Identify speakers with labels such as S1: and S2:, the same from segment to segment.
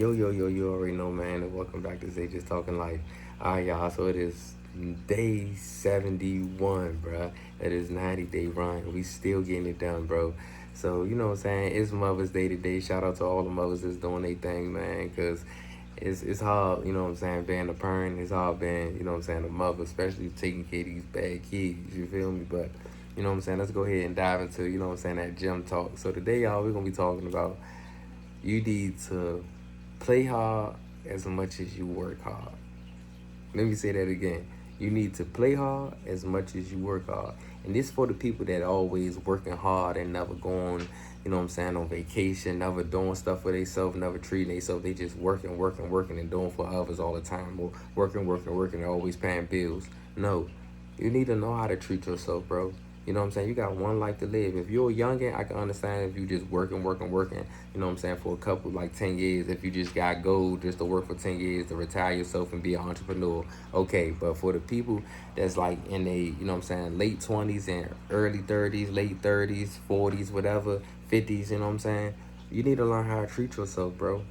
S1: Yo, you already know, man, and welcome back to Zay Just Talking Life. Alright, y'all, so it is day 71, bruh. It is 90-day run. We still getting it done, bro. So, you know what I'm saying? It's Mother's Day today. Shout out to all the mothers that's doing their thing, man, because it's hard, you know what I'm saying, being a parent. It's hard being, you know what I'm saying, a mother, especially taking care of these bad kids, you feel me? But, you know what I'm saying, let's go ahead and dive into, you know what I'm saying, that gym talk. So today, y'all, we're going to be talking about you need to play hard as much as you work hard. Let me say that again. You need to play hard as much as you work hard. And this for the people that always working hard and never going, you know what I'm saying, on vacation, never doing stuff for themselves, never treating themselves. They just working, and doing for others all the time. Or working, and always paying bills. No. You need to know how to treat yourself, bro. You know what I'm saying? You got one life to live. If you're a youngin', I can understand if you just working, you know what I'm saying, for a couple, like 10 years. If you just got gold just to work for 10 years to retire yourself and be an entrepreneur, okay. But for the people that's like in a, you know what I'm saying, late 20s and early 30s, late 30s, 40s, whatever, 50s, you know what I'm saying? You need to learn how to treat yourself, bro.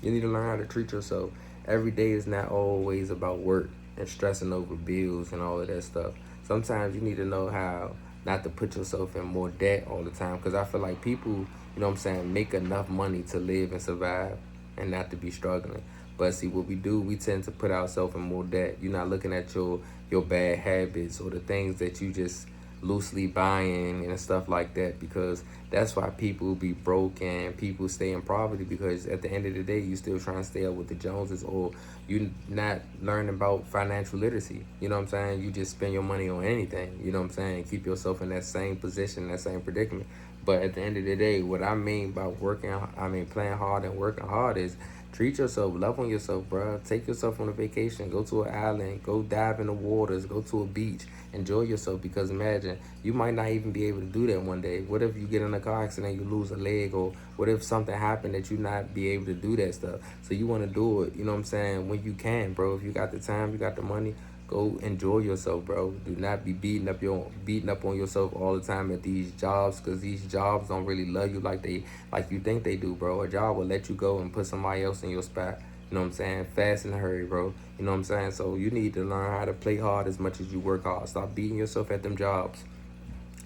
S1: You need to learn how to treat yourself. Every day is not always about work and stressing over bills and all of that stuff. Sometimes you need to know how not to put yourself in more debt all the time. Because I feel like people, you know what I'm saying, make enough money to live and survive and not to be struggling. But see, what we do, we tend to put ourselves in more debt. You're not looking at your bad habits or the things that you just loosely buying and stuff like that, because that's why people be broke and people stay in poverty, because at the end of the day you still trying to stay up with the Joneses, or you not learning about financial literacy. You know what I'm saying? You just spend your money on anything, you know what I'm saying? Keep yourself in that same position, that same predicament. But at the end of the day, what I mean by playing hard and working hard is treat yourself, love on yourself, bro. Take yourself on a vacation, go to an island, go dive in the waters, go to a beach, enjoy yourself. Because imagine, you might not even be able to do that one day. What if you get in a car accident, you lose a leg, or what if something happened that you not be able to do that stuff? So you want to do it, you know what I'm saying, when you can, bro. If you got the time, you got the money, go enjoy yourself, bro. Do not be beating up on yourself all the time at these jobs, because these jobs don't really love you like you think they do, bro. A job will let you go and put somebody else in your spot. You know what I'm saying? Fast and hurry, bro. You know what I'm saying? So you need to learn how to play hard as much as you work hard. Stop beating yourself at them jobs.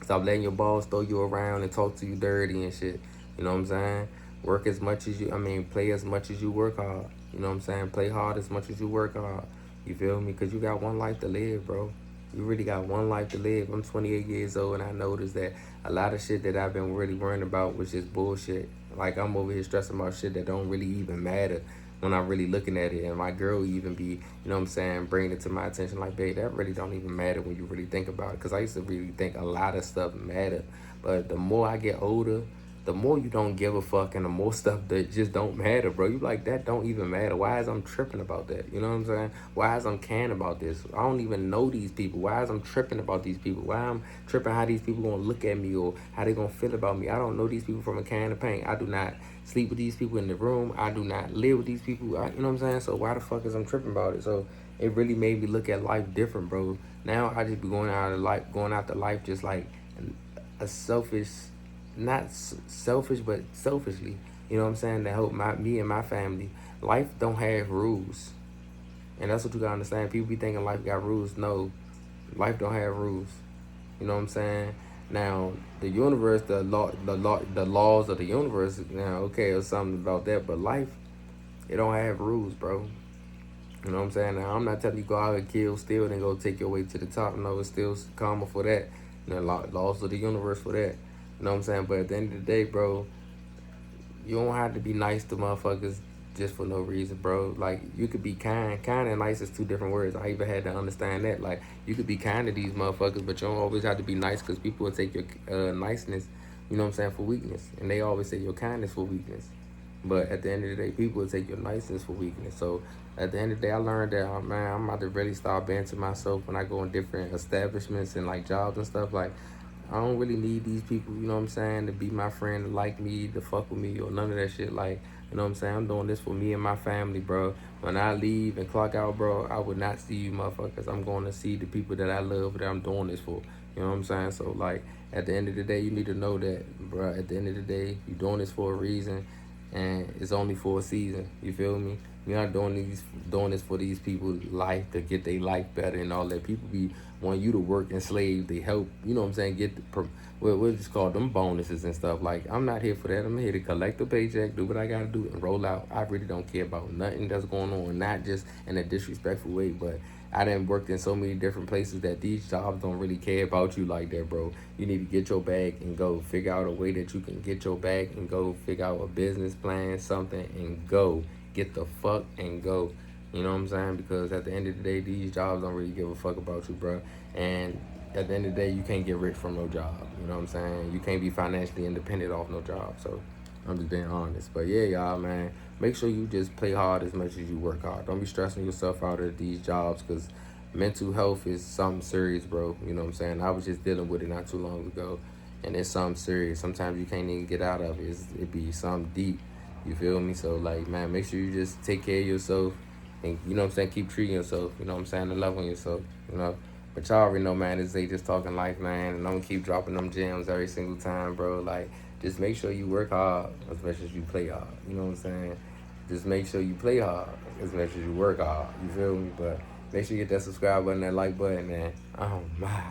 S1: Stop letting your boss throw you around and talk to you dirty and shit. You know what I'm saying? Work as much as play as much as you work hard. You know what I'm saying? Play hard as much as you work hard. You feel me? Because you got one life to live, bro. You really got one life to live. I'm 28 years old, and I noticed that a lot of shit that I've been really worrying about was just bullshit. Like, I'm over here stressing about shit that don't really even matter when I'm really looking at it. And my girl even be, you know what I'm saying, bringing it to my attention like, babe, that really don't even matter when you really think about it. Because I used to really think a lot of stuff mattered. But the more I get older, the more you don't give a fuck, and the more stuff that just don't matter, bro. You like, that don't even matter. Why is I'm tripping about that? You know what I'm saying? Why is I'm caring about this? I don't even know these people. Why is I'm tripping about these people? Why I'm tripping how these people gonna look at me or how they gonna feel about me? I don't know these people from a can of paint. I do not sleep with these people in the room. I do not live with these people. You know what I'm saying? So why the fuck is I'm tripping about it? So it really made me look at life different, bro. Now I just be going out the life just like a selfish, not selfish, but selfishly. You know what I'm saying? To help me and my family. Life don't have rules, and that's what you gotta understand. People be thinking life got rules. No, life don't have rules. You know what I'm saying? Now the universe, the laws of the universe. Now, okay, or something about that, but life, it don't have rules, bro. You know what I'm saying? Now, I'm not telling you go out and kill, steal, and go take your way to the top. No, it's still karma for that. You know, laws of the universe for that. You know what I'm saying? But at the end of the day, bro, you don't have to be nice to motherfuckers just for no reason, bro. Like, you could be kind. Kind and nice is two different words. I even had to understand that. Like, you could be kind to these motherfuckers, but you don't always have to be nice, because people will take your niceness, you know what I'm saying, for weakness. And they always say your kindness for weakness. But at the end of the day, people will take your niceness for weakness. So at the end of the day, I learned that, man, I'm about to really start being to myself when I go in different establishments and like jobs and stuff. Like, I don't really need these people, you know what I'm saying, to be my friend, to like me, to fuck with me, or none of that shit. Like, you know what I'm saying? I'm doing this for me and my family, bro. When I leave and clock out, bro, I would not see you motherfuckers. I'm going to see the people that I love that I'm doing this for. You know what I'm saying? So, like, at the end of the day, you need to know that, bro, at the end of the day, you're doing this for a reason. and it's only for a season. You feel me? You're not doing this for these people life to get their life better and all that. People be want you to work and slave. They help. You know what I'm saying? Get what it's called, them bonuses and stuff. Like, I'm not here for that. I'm here to collect the paycheck, do what I gotta do, and roll out. I really don't care about nothing that's going on. Not just in a disrespectful way, but I done worked in so many different places that these jobs don't really care about you like that, bro. You need to get your bag and go. Figure out a way that you can get your bag and go. Figure out a business plan, something, and go. Get the fuck and go. You know what I'm saying? Because at the end of the day, these jobs don't really give a fuck about you, bro. And at the end of the day, you can't get rich from no job. You know what I'm saying? You can't be financially independent off no job. So I'm just being honest. But yeah, y'all, man, make sure you just play hard as much as you work hard. Don't be stressing yourself out at these jobs, because mental health is something serious, bro. You know what I'm saying? I was just dealing with it not too long ago, and it's something serious. Sometimes you can't even get out of it. It be something deep. You feel me? So, like, man, make sure you just take care of yourself and, you know what I'm saying, keep treating yourself, you know what I'm saying, and love on yourself, you know. But y'all already know, man, this is just talking life, man, and I'm gonna keep dropping them gems every single time, bro. Like, just make sure you work hard as much as you play hard, you know what I'm saying? Just make sure you play hard as much as you work hard, you feel me? But make sure you hit that subscribe button, that like button, man. Oh, my.